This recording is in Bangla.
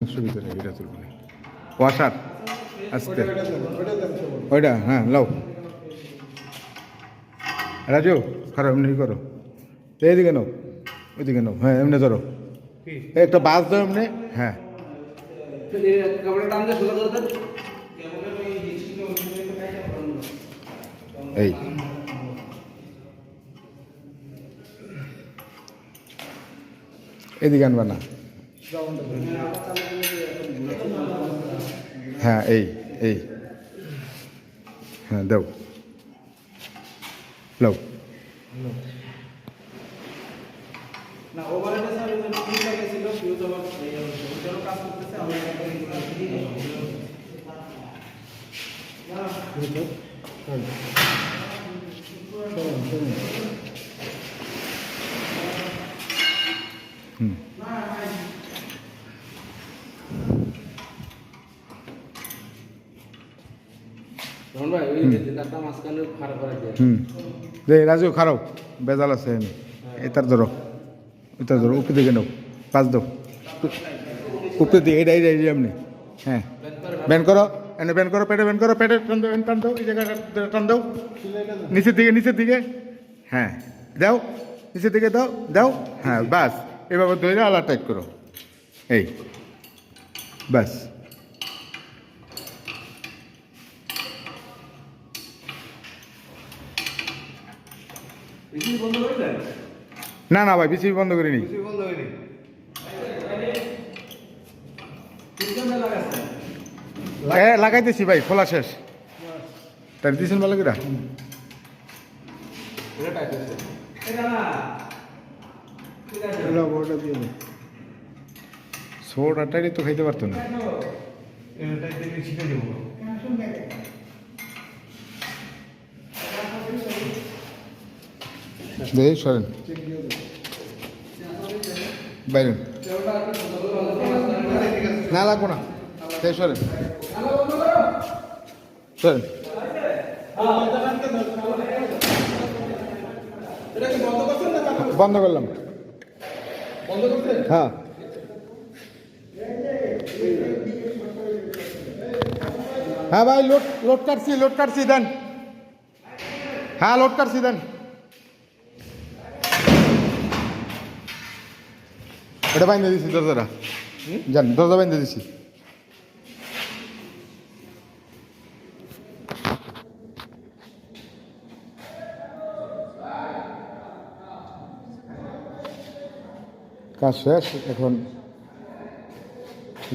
সুবিধা এটা তুলবে ওয়াশার আস্তে ওইটা হ্যাঁ লাও রাজু খারাপ এমনি করো এইদিকে নাও ওইদিকে নাও হ্যাঁ এমনি ধরো একটা বাস ধরো এমনি হ্যাঁ এই এদিকে আনবা না হ্যাঁ এই এই হ্যাঁ দাও লাও না ওভারহেড স্যার ওই যে ফিউজ লাগেছিল ফিউজ আবার ওইটারও কাজ করতেছে আমরা হুম রহন ভাই ওই যে দাঁতটা মাঝখানে খারাপ করে দেয় দে রাজু খারাপ বেজাল আছে এটার ধরো এটার ধরো উপরে দিকে নাও পাঁচ দাও উপরে দিকে এইটা এইটা এইটা এমনি হ্যাঁ ব্যান করো এনে ব্যান করো পেটে টান দাও টান দাও এই জায়গাটা টান দাও নিচের দিকে হ্যাঁ দাও নিচের দিকে দাও দাও হ্যাঁ বাস এভাবে ধরে আলা টাইট করো এই বাস বিজলি বন্ধ করে দেন না না ভাই বিসিবি বন্ধ করিনি বিজলি বন্ধ হয়নি কিরকম লাগাছে লাগাইতেছি ভাই খোলা শেষ তার দিয়েছেন ভালো করে এটা টাইট আছে এটা না ঠিক আছে ছোট আটারি তো খাইতে পারতো না এটা টাইট দিয়ে ছিটে দেব দেখি সরেন বাইরেন না লাগবো না সেই সরেন সরেন বন্ধ করলাম বন্ধ করতে হ্যাঁ হ্যাঁ ভাই লোড কাটছি দেন হ্যাঁ লোড কাটছি দেন এটা বাইন্ধে দিছি দরজাটা জান দরজা বাইন্ধে দিছি কাজ শেষ এখন